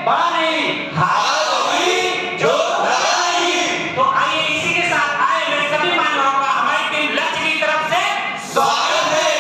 बड़ा नहीं, हालत होगी जो बड़ा नहीं। तो आइए इसी के साथ आए मेरे सभी मानवों का हमारी टीम लक्ष्य की तरफ से स्वागत है।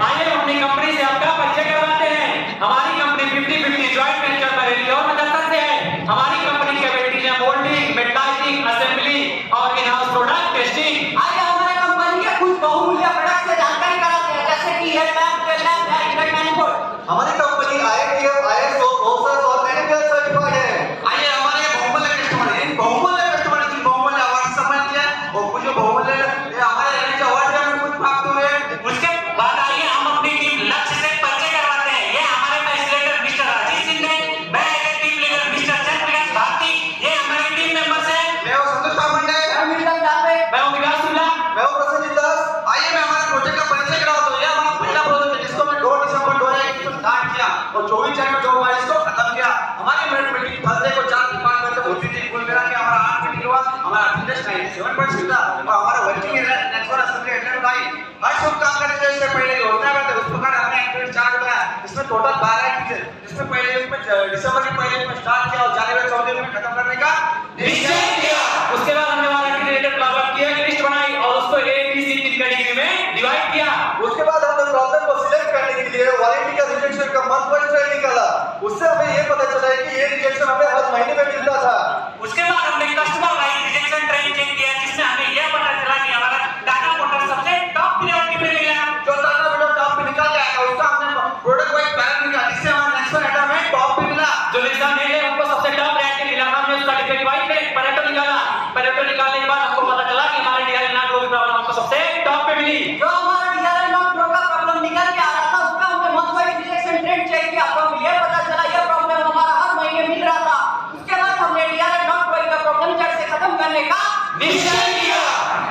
आइए अपनी कंपनी से आपका परिचय करवाते हैं। हमारी कंपनी 50-50 जॉइंट वेंचर बरेली और मदरसा से है। हमारी कंपनी की कैपेबिलिटी है मोल्डिंग, मेटलाइजिंग, असेंबली और इन हाउस प्रोडक्ट टेस्टिंग। आइए हमारे कंपनी के कुछ बहुमूल्य प्रोडक्ट से जानकारी कराते हैं, जैसे कि ये लैब मैनिफोल्ड। हमारी कंपनी IATF, ISO, OSAS और NABL सर्टिफाइड है। आइए हमारे बहुमूल्य कस्टमर हैं, बहुमूल्य कस्टमर जिन बहुमूल्य अवार्ड सम्मान किया और कुछ बहुमूल्य ये हमारे एनएच अवार्ड में कुछ प्राप्त हुए। उसके बाद आइए हम अपनी टीम लक्ष्य से परिचय करवाते हैं। ये हमारे फैसिलिटेटर मिस्टर राजीव सिंधे, मैं team leader mister Jayprakash Bharti, ये हमारे टीम मेंबर्स हैं। मैं हूं संतोष पांडे, मैं मिर्जा जावे, मैं हूं विकास सुल्ला। मैं हूं प्रसन्नजीत दास। आइए मैं हमारे प्रोजेक्ट का परिचय कराता हूं। ये हमारा पहला प्रोजेक्ट है जिसको मैं 2 दिसंबर 2021 को स्टार्ट किया और 24 जनवरी 2022 को खत्म किया। हमारी मेरिट मीटिंग थर्सडे को 4 डिपार्टमेंट में होती थी। कुल मिला के हमारा 8 मीटिंग हुआ, हमारा अटेंडेंस 97% था और हमारा working area next one assembly attend आई। हर शुभ काम करने से इससे पहले योजना करते उस प्रकार हमने एक्टिविटी स्टार्ट किया। इसमें टोटल 12 एक्टिविटीज है, जिसमें पहले इसमें दिसंबर के पहले में स्टार्ट किया और जनवरी 14 में खत्म करने का निश्चय किया। उसके बाद हमने हमारा कैंडिडेट डेवलप किया, लिस्ट बनाई और उसको A, B, C 3 कैटेगरी में डिवाइड किया। उसके बाद हमने प्रॉब्लम को सिलेक्ट करने के लिए वारंटी का रिजेक्शन का मंथ वाइज ट्रेड निकाला। उससे हमें ये पता चला है कि ये रिजेक्शन हमें हर महीने में मिलता था। उसके बाद हमने customer wise rejection trend check किया, जिसमें हमें यह पता चला कि हमारा टाटा मोटर सबसे टॉप प्रायोरिटी पे मिला। जो टाटा वीडियो टॉप पे निकल के आया उसका हमने प्रोडक्ट वाइज पैरेंट निकाला, जिससे हमारा नेक्स्ट वन आइटम है टॉप पे मिला। जो एग्जाम में हमको सबसे टॉप रैंक मिला, हमने उसका कैटेगरी वाइज में पैरेटो निकाला। पैरेटो निकालने के बाद हमको पता चला कि हमारे डीआरएल नॉट ग्रो की प्रॉब्लम हमको सबसे टॉप पे मिली। जो हमारा डीआरएल नॉट ग्रो का प्रॉब्लम निकल के आ रहा था, उसका हमने month wise rejection trend check किया, तो हमें ये पता चला ये प्रॉब्लम हमारा हर महीने मिल रहा था। उसके बाद हमने डीआरएल नॉट ग्रो का प्रॉब्लम जड़ से खत्म करने का निश्चय किया।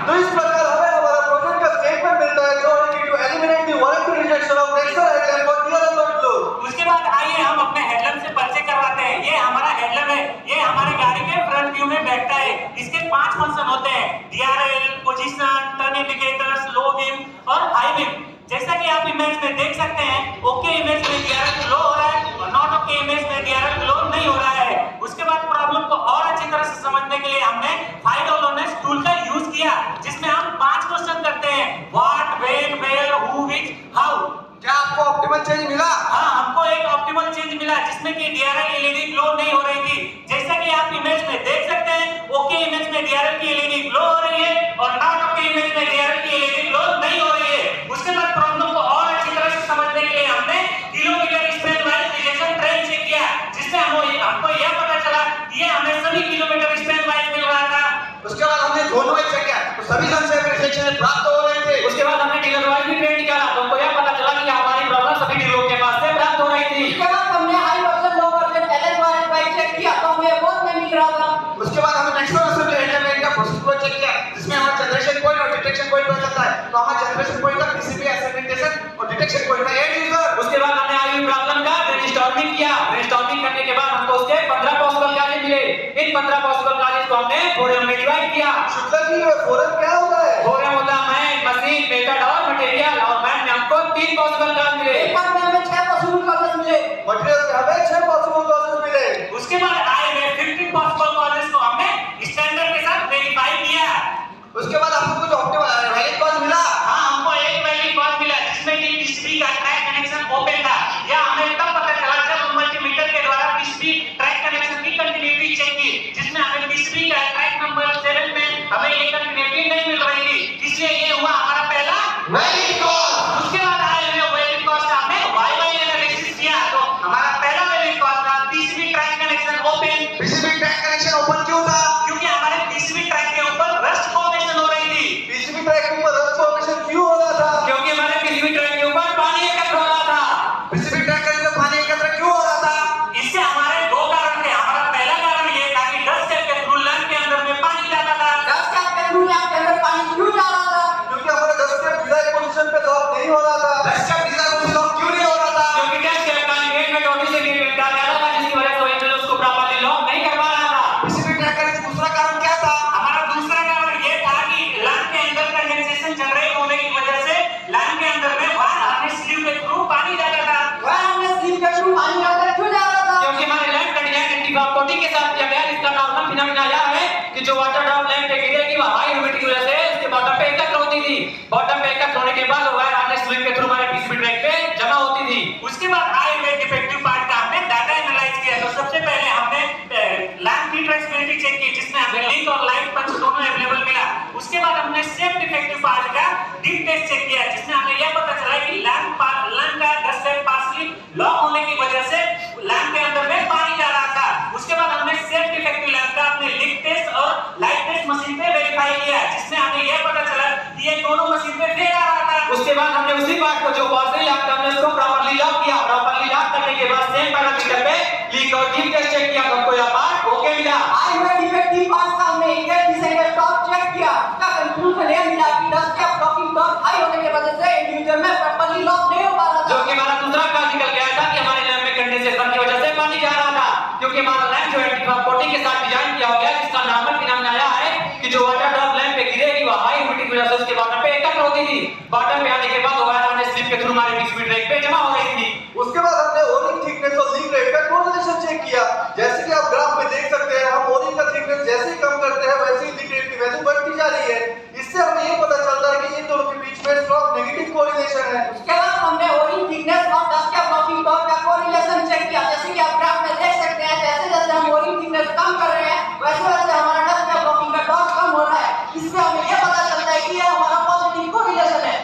तो इस प्रकार हमें हमारा प्रोजेक्ट का स्टेटमेंट मिलता है जो है कि to eliminate the warranty rejection of next headline for DRL not grow. उसके बाद आइए हम अपने हेडलैम्प से परिचय करवाते हैं। ये हमारा हेडलैम्प है, ये हमारे गाड़ी के फ्रंट व्यू में बैठता है। इसके 5 फंक्शन होते हैं, DRL, position, turn indicators, low beam और हाई बीम। जैसा कि आप इमेज में देख सकते हैं, ओके इमेज में डीआरएल ग्लो हो रहा है और नॉट ओके इमेज में डीआरएल ग्लो नहीं हो रहा है। उसके बाद प्रॉब्लम को और अच्छी तरह से समझने के लिए हमने 5 डाउनलोड्स टूल का यूज किया, जिसमें हम 5 क्वेश्चन करते हैं, what, when, where, who, which, how. क्या आपको ऑप्टिमल चेंज मिला? हाँ, हमको एक ऑप्टिमल चेंज मिला, जिसमें कि डीआरएल एलईडी ग्लो नहीं हो रही थी। जैसा कि आप इमेज में देख सकते हैं, ओके इमेज में डीआरएल की एलईडी ग्लो हो रही है और नॉट ओके इमेज में डीआरएल की एलईडी ग्लो नहीं हो रही है। उसके बाद प्रॉब्लम को और अच्छी तरह से समझने के लिए हमने kilometre span wise rejection trend check किया, जिससे हमको यह पता चला कि ये हमें सभी किलोमीटर स्पेन वाइज मिल रहा था। उसके बाद हमने जोन वाइज चेक किया तो सभी जन से रिजेक्शन प्राप्त हो रहे थे। उसके बाद हमने डीलर वाइज भी ट्रेंड निकाला, तो हमको यह पता चला कि हमारी प्रॉब्लम सभी डीलरों के पास से प्राप्त हो रही थी। उसके बाद हमने high version low version LS warranty wise check किया, तो हमें बहुत में मिल रहा था। उसके बाद हमने नेक्स्ट वन असेंबली हेडलाइन का प्रोसेस को चेक किया, जिसमें हमारा जनरेशन पॉइंट और डिटेक्शन पॉइंट पता चलता है। तो हमारा जनरेशन पॉइंट का पीसीबी असेंबलीटेशन और डिटेक्शन पॉइंट का एंड यूजर। उसके बाद हमने आई प्रॉब्लम का ब्रेनस्टॉर्मिंग किया। ब्रेनस्टॉर्मिंग करने के बाद हमको उसके 15 पॉसिबल काजेज मिले। इन 15 पॉसिबल काजेज को हमने फोरम में डिवाइड किया। शुक्ला जी, ये फोरम क्या होता है? फोरम होता है मैन, मशीन, मेथड और मटेरियल। और मैन में हमको 3 पॉसिबल काज मिले। एक बार में हमें 6 पॉसिबल कॉजेज मिले। मटेरियल में हमें 6 पॉसिबल कॉजेज मिले। उसके बाद आए हुए 15 पॉसिबल काजेज को हमने स्टैंडर्ड के साथ वेरीफाई किया। उसके बाद आपको कुछ ऑप्टिमल वैलिड कॉज मिला। हाँ, हमको एक वैलिड कॉज मिला, जिसमें कि पीसीबी का ट्रैक कनेक्शन ओपन था। यह हमें तब पता चला जब हम मल्टीमीटर के द्वारा पीसीबी ट्रैक कनेक्शन की कंटिन्यूटी चेक की, जिसमें हमें पीसीबी का ट्रैक नंबर 7 में हमें ये कंटिन्यूटी नहीं मिल रही थी, इसलिए ये हुआ हमारा पहला वैलिड कॉज। उसके बाद आए हुए वैलिड कॉज का हमने वाई एनालिसिस किया, तो हमारा पहला कोटी के साथ किया गया, जिसका नॉर्मल फिनोमेना यह है कि जो वाटर ड्रॉप लैंप पे गिरेगी वह हाई ह्यूमिडिटी की वजह से उसके बॉटम पे एकत्र होती थी। बॉटम पे एकत्र होने के बाद वायर आने स्लिप के थ्रू हमारे पीसीबी ड्राइव पे जमा होती थी। उसके बाद हाई वेट डिफेक्टिव पार्ट का हमने डाटा एनालाइज किया। तो सबसे पहले हमने लैंप की ट्रांसमिसिबिलिटी चेक की, जिसमें हमें लिंक और लाइट पंच दोनों अवेलेबल मिला। उसके बाद हमने सेफ डिफेक्टिव पार्ट का डीप टेस्ट चेक किया, जिसमें हमें यह पता चला कि लैंप का डस्ट लैंप पार्सली लॉक होने की वजह से लैंप के अंदर में पानी जा रहा था। उसके बाद हमने सेफ डिफेक्टिव लैंप का अपने लिंक टेस्ट और लाइट टेस्ट मशीन पे वेरीफाई किया, जिसमें हमें यह पता चला कि ये दोनों मशीन पे फेल आ रहा था। उसके बाद हमने उसी पार्ट को जो पार्सली लैंप था हमने उसको प्रॉपर्ली लॉक किया। प्रॉपर्ली लॉक करने के बाद सेम पैरामीटर पे लीक और डीप टेस्ट चेक किया, हमको यह पार्ट ओके मिला। हाई वेट डिफेक्टिव पार्ट का हमने एक सेकंड टॉप चेक किया, उसका कंक्लूजन ये मिला कि dust cap locking top high होने की वजह से इंडिविजुअल में प्रॉपर्ली लॉक नहीं हो पा रहा था। जो कि हमारा दूसरा कार्ड निकल गया था कि हमारे लैंप में कंडेंसेशन की वजह से पानी जा रहा था, क्योंकि हमारा लैंप जो है कोटिंग के साथ डिजाइन किया हो गया, जिसका नॉर्मल फिनोमेना आया है कि जो वाटर ड्रॉप लैंप पे गिरेगी वह हाई ह्यूमिडिटी की वजह से उसके बॉटम पे एकत्र होती थी। बॉटम पे आने के बाद वायर आने स्लिप के थ्रू हमारे पीसीबी ड्राइव पे जमा हो रही थी। उसके बाद हमने ओरिंग थिकनेस और लीक रेट का कोरिलेशन चेक किया। जैसे कि आप ग्राफ में देख सकते हैं, हम ओरिंग का थिकनेस जैसे ही कम करते हैं वैसे ही लीक रेट की वैल्यू बढ़ती जा रही है। इससे हमें ये पता चलता है कि इन दोनों के बीच में स्ट्रॉन्ग नेगेटिव कोरिलेशन है। उसके बाद हमने ओरिंग थिकनेस और डस्ट कैप लॉकिंग टॉप का कोरिलेशन चेक किया। जैसे कि आप ग्राफ में देख सकते हैं, जैसे जैसे हम ओरिंग थिकनेस कम कर रहे हैं वैसे वैसे हमारा डस्ट कैप लॉकिंग का टॉप कम हो रहा है। इससे हमें यह पता चलता है कि यह हमारा पॉजिटिव कोरिलेशन है।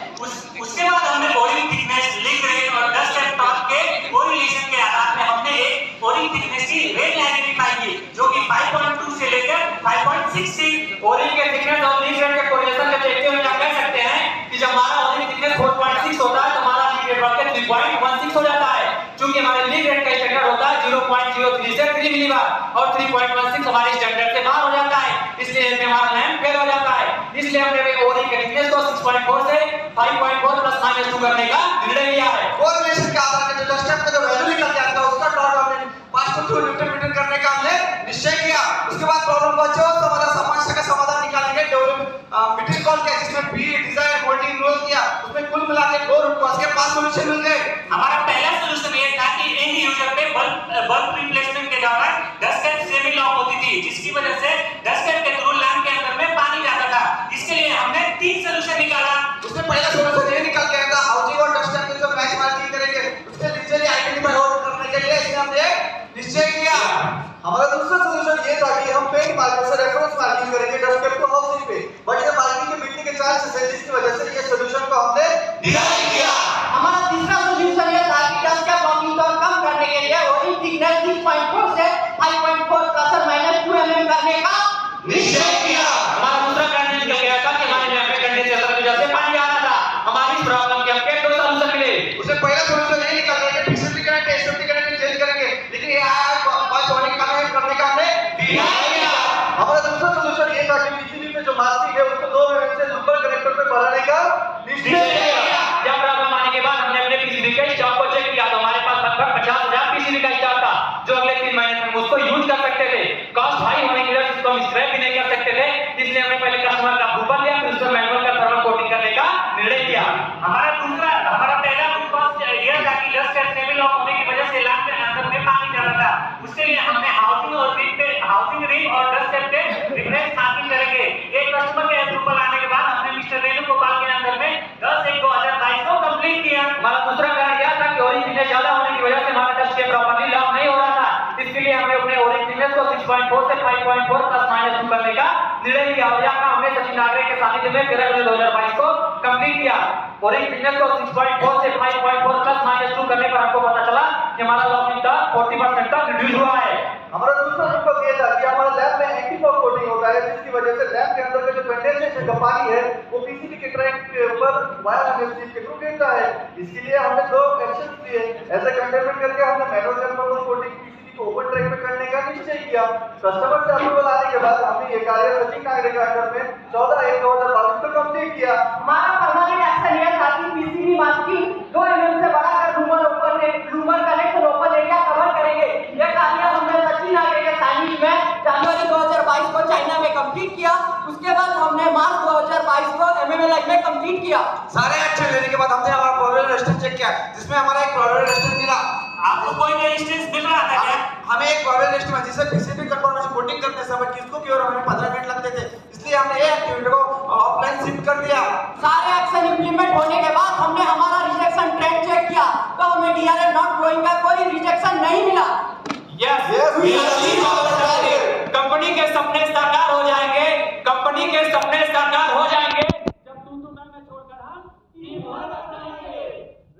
उसके बाद हमने ओरिंग थिकनेस, लीक रेट और डस्ट कैप टॉप के कोरिलेशन के आधार पे हमने एक ओरिंग थिकनेस की रेंज आइडेंटिफाई की, जो कि 5.2 से लेकर 5.6 ओरिंग के थिकनेस और लीक रेट के कोरिलेशन को देखते हुए आप कह सकते हैं कि जब हमारा ओरिंग थिकनेस 4.6 होता है तो हमारा लीक रेट बढ़कर 3.16 हो जाता है। क्योंकि हमारे लीक रेट का स्टैंडर्ड होता है 0.03 से 3 मिलीबार और 3.16 हमारे स्टैंडर्ड से बाहर हो जाता है, इसलिए इसमें हमारा लैंप फेल हो जाता है। इसलिए हमने ओरिंग के थिकनेस को 6.4 से 5.4 प्लस माइनस 2 करने का निर्णय लिया है। कोरिलेशन के आधार पे जो डस्ट कैप का जो वैल्यू निकल के आता है उसका डॉट हमने 5 न्यूटन मीटर करने का हमने निश्चय किया। उसके बाद प्रॉब्लम बचे हो तो हमारा समस्या का समाधान निकालेंगे। मटेरियल कॉल किया, जिसमें बी डिजाइन मोल्डिंग रोल किया, उसमें कुल मिला के 2 रूट कॉज के 5 सॉल्यूशन मिल गए। हमारा पहला सॉल्यूशन ये था कि एंड यूजर पे बल्ब रिप्लेसमेंट के दौरान डस्ट कैप सेमी लॉक होती थी, जिसकी वजह से डस्ट कैप के थ्रू लैंप के अंदर में पानी जाता था। इसके लिए हमने 3 सॉल्यूशन निकाला। उसमें पहला सॉल्यूशन ये निकल के आया था हाउसिंग और डस्ट कैप के जो मैच मार्किंग करेंगे उसके लीजिए आइडेंटिफाई करने के लिए इसने हमने निश्चय किया। हमारा दूसरा सॉल्यूशन ये था कि हम पेंट मार्कर से रेफरेंस मार्किंग करेंगे डस्ट कैप को हाउसिंग पे, बट ये मार्किंग के मिटने के चांसेस है, जिसकी वजह से ये सॉल्यूशन को हमने डिजाइन किया। हमारा तीसरा सॉल्यूशन ये था कि डस्ट कैप लॉकिंग टॉप कम करने के लिए ओरिंग थिकनेस 6.4 से 5.4 प्लस और माइनस 2 mm करने का निश्चय किया। हमारा दूसरा कारण निकल गया था कि हमारे लैंप में कंडेंसेशन की वजह से पानी आ रहा था। हमारी प्रॉब्लम के हमके 2 सॉल्यूशन मिले। उससे पहला सॉल्यूशन ये निकल गया कि PCB current SMT current change करेंगे, लेकिन ये पांच होने का करने का हमने डिजाइन किया। हमारा दूसरा सॉल्यूशन ये था कि पीसीबी पे जो मास्टिंग है उसको 2 mm से लूपर कनेक्टर पे बढ़ाने का निश्चय किया। जब प्रॉब्लम आने के बाद हमने अपने पीसीबी के स्टॉक को चेक किया तो हमारे पास लगभग 50,000 पीसीबी का स्टॉक था, जो अगले 3 महीने में उसको यूज कर सकते थे। कॉस्ट हाई होने की वजह से इसको हम स्क्रैप भी नहीं कर सकते थे, इसलिए हमने पहले कस्टमर का अप्रूवल लिया, फिर उसको मैनुअल का थर्मल कोटिंग करने का निर्णय किया। हमारा पहला कॉस्ट यह था कि डस्ट कैप सेमी लॉक होने की वजह से लैंप के अंदर में पानी जा रहा था। उसके लिए हमने हाउसिंग रिंग और डस्ट कैप पे रिफरेंस मार्किंग करेंगे। एक कस्टमर के अप्रूवल आने के बाद हमने मिस्टर रेणु गोपाल के अंदर में 10/1/2022 को कंप्लीट किया। हमारा दूसरा कारण यह था कि ओरिंग थिकनेस ज्यादा होने की वजह से हमारा डस्ट कैप प्रॉपर्ली लॉक नहीं हो रहा था, इसके लिए हमने अपने ओरिंग थिकनेस को 6.4 से 5.4 प्लस माइनस 2 करने का निर्णय लिया और यह काम हमने सचिन नागरे के सानिध्य में 13 जुलाई 2022 को कंप्लीट किया। ओरिंग थिकनेस को 6.4 से 5.4 प्लस माइनस 2 करने पर हमको पता चला कि हमारा लॉकिंग का 40% तक रिड्यूस हुआ है। हमारा दूसरा रूपक ये था कि हमारा लैब में एंटी फॉग कोटिंग होता है, जिसकी वजह से लैब के अंदर का जो कंडेंसेशन का पानी है वो पीसीबी के ट्रैक के ऊपर वायर स्लिप के थ्रू गिरता है। इसके लिए हमने 2 एक्शंस लिए। ऐसे कंटेनमेंट करके हमने मैनुअल कंट्रोल कोटिंग पीसीबी को ओपन ट्रैक पे करने का निश्चय किया। कस्टमर से अप्रूवल आने के बाद हमने ये कार्य सचिन नागरे के अंडर में 14/1/2022 को कंप्लीट किया। हमारा परमानेंट एक्शन यह था कि पीसीबी मास्किंग 2 mm से बढ़ाकर लूमर कनेक्शन ओपन एरिया कवर करेंगे। यह कार्य हमने सचिन नागरे के सानिध्य में जनवरी 2022 को चाइना में कंप्लीट किया। उसके बाद हमने मार्च 2022 को एमएमएलआई में कंप्लीट किया। सारे एक्शन लेने के बाद हमने हमारा प्रॉब्लम रेजिस्टेंस चेक किया, जिसमें हमारा एक प्रॉब्लम रेजिस्टेंस मिला। आपको कोई रेजिस्टेंस मिल रहा था क्या? हमें एक प्रॉब्लम लिस्ट में जिसे पीसीबी कंफर्मेशन कोडिंग करते समय किसको केवल हमें 15 मिनट लगते थे, इसलिए हमने ये एक्टिविटी को ऑफलाइन शिफ्ट कर दिया। सारे एक्शन इंप्लीमेंट होने के बाद हमने हमारा रिजेक्शन ट्रेंड चेक किया तो हमें डीआरएल नॉट ग्रोइंग का कोई रिजेक्शन नहीं मिला। कंपनी के सपने साकार हो जाएंगे, कंपनी के सपने साकार हो जाएंगे जब तुम में छोड़कर हम टीम वर्क अपनाएंगे।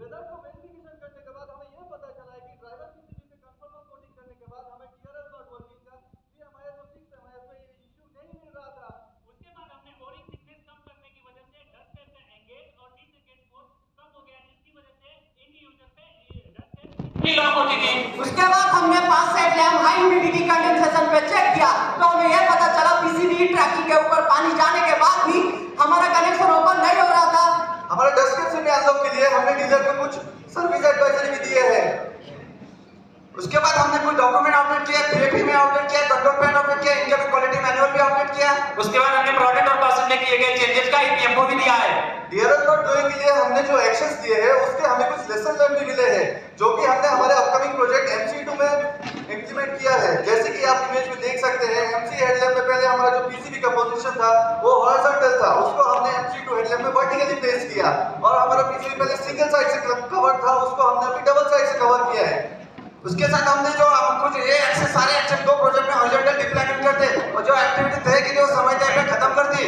रिजल्ट को वेरिफिकेशन करने के बाद हमें यह पता चला है कि ड्राइवर पीसीबी पे कंफर्म कोडिंग करने के बाद हमें डीआरएल नॉट वर्किंग का 3 और 6 में ये इशू नहीं मिल रहा था। उसके बाद हमने ओरिंग थिकनेस कम करने की वजह से डस्ट टेस्ट का एंगेज और डिसएंगेज फोर्स कम हो गया, जिसकी वजह से एंड यूजर पे डस्ट टेस्ट लॉक होती थी। उसके बाद हमने 5 set lamp high humidity condensation पे चेक किया तो हमें यह पता चला पीसीबी ट्रैकिंग के ऊपर पानी जाने के बाद भी हमारा कनेक्शन ओपन नहीं हो रहा था। हमारे डिस्क्रिप्शन में अनलॉक के लिए हमने डीलर को कुछ सर्विस एडवाइजरी भी दिए हैं। उसके बाद हमने कुछ डॉक्यूमेंट अपडेट किया, पीएपी में अपडेट किया, कंट्रोल प्लान अपडेट किया, इनकमिंग क्वालिटी मैनुअल भी अपडेट किया। उसके बाद हमने प्रोडक्ट और प्रोसेस में किए गए चेंजेस का ईपीएफओ भी दिया है। डीआरएल नॉट ग्रोइंग के लिए हमने जो एक्शंस दिए हैं उसके हमें कुछ लेसन लर्न भी मिले हैं जो कि हमने हमारे अपकमिंग प्रोजेक्ट MC2 में इंप्लीमेंट किया है। जैसे कि आप इमेज में देख सकते हैं, MC हेडलैम्प में पहले हमारा जो पीसीबी का पोजीशन था वो हॉरिजॉन्टल था, उसको हमने MC2 हेडलैम्प में वर्टिकली प्लेस किया और हमारा पीसीबी पहले सिंगल साइड से कवर था, उसको हमने अभी डबल साइड से कवर किया है। उसके साथ हमने जो कुछ ये एक्शन सारे एक्शन 2 प्रोजेक्ट में हॉरिजॉन्टल डिप्लॉयमेंट करते और जो एक्टिविटी तय की थी वो समय तय पे खत्म कर दी।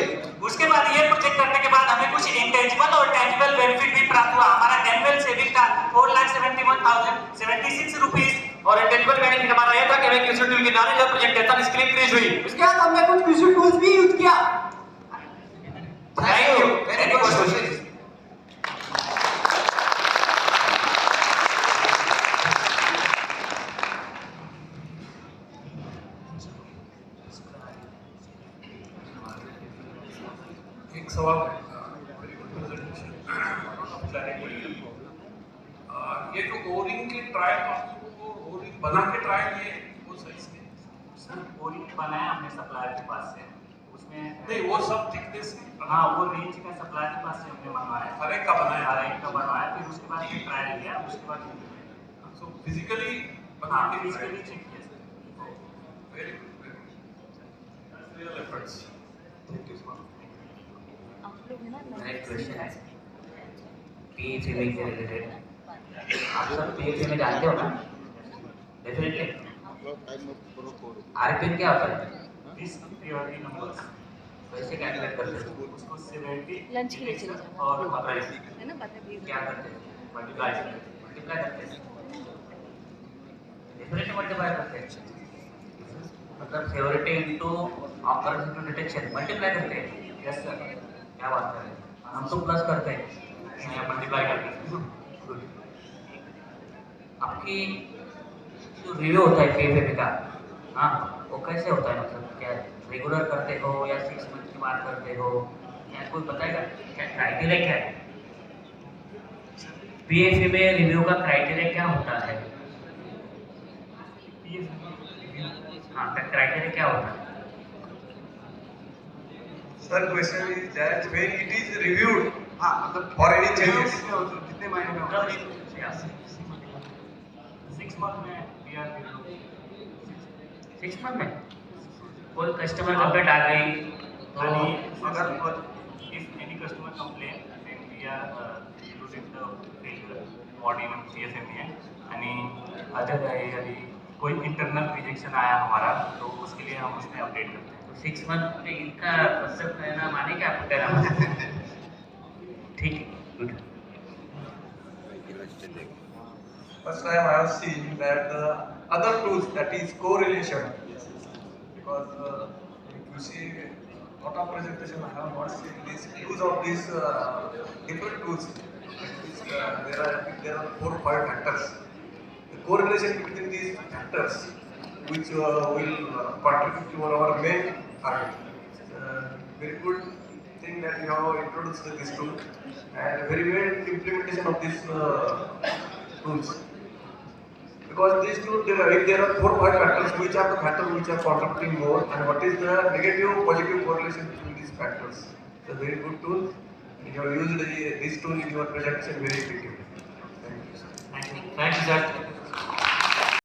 उसके बाद ये प्रोजेक्ट करने के बाद हमें कुछ इंटेंजिबल और टेंजिबल बेनिफिट भी प्राप्त हुआ। हमारा एनुअल सेविंग था 4,71,076 रुपीस और इंटेंजिबल बेनिफिट हमारा यह था कि हमें क्यूसी टूल की नॉलेज और प्रेजेंटेशन स्किल इंक्रीज हुई। उसके बाद हमने कुछ क्यूसी टूल्स भी यूज किया। Thank you. Very good question. एक सवाल है, वेरी गुड प्रेजेंटेशन, क्लैरिटी। ये जो ओरिंग के ट्रायल आपको ओरिंग बना के ट्रायल किए वो सही से सर ओरिंग बनाया हमने सप्लायर के पास से, उसमें नहीं, वो सब थिकनेस हाँ वो रेंज का सप्लायर के पास से हमने मंगवाया, हर एक का बनाया। हर एक का बनवाया, फिर उसके बाद फिर ट्रायल लिया, उसके बाद सो फिजिकली बना हाँ के फिजिकली चेक किया sir. Very good, very good, real efforts. Thank you so much. मेरा एक क्वेश्चन है पीएचएमए के रिलेटेड। आप सब पीएचएमए जानते हो ना? डेफिनेटली। आरपीएम क्या होता है? रिस्क प्रियोरिटी नंबर्स कैसे कैलकुलेट करते हो? उसको सेवेरिटी लंच के लिए चले जाना और प्राइस है ना, बाद में भी क्या करते हैं? मल्टीप्लाई मल्टीप्लाई करते हैं। डेफिनेटली मल्टीप्लाई करते हैं। मतलब severity into occurrence into detection multiply करते हैं। यस सर, क्या बात कर रहे हैं? हम तो प्लस करते हैं। मल्टीप्लाई करके गुड। आपकी जो रिव्यू होता है पीएफएमए का, हाँ वो कैसे होता है? मतलब क्या रेगुलर करते हो या 6 मंथ की बात करते हो, क्या कोई बताएगा क्या क्राइटेरिया क्या है? पीएफएमए रिव्यू का क्राइटेरिया क्या होता है? हाँ का क्राइटेरिया क्या होता है? Sir, question is that when it is reviewed हाँ मतलब for any changes, कितने महीने में होता है? 6 मंथ में वी आर 6 मंथ में कोई कस्टमर कंप्लेंट आ गई तो अगर if any customer complain then we are including the failure module of CSME आणि अदर यदि कोई इंटरनल रिजेक्शन आया हमारा तो उसके लिए हम उसमें अपडेट करते हैं। 6 मंथ में इनका मतलब कहना माने कि आपको कहना ठीक है, good. first time I have seen that the other tools, that is correlation, because if you see lot of presentation I have not seen this use of these different tools. There are 4 or 5 factors. The correlation between these factors, which will contribute to our main target. Very good thing that you have introduced this tool, and very well implementation of these tools. Because these tools, if there are 4 or 5 factors, which are the factors which are contributing more, and what is the negative positive correlation between these factors? It's a very good tool. You have used this tool in your presentation very effectively. Thank you, sir. Thank you, sir.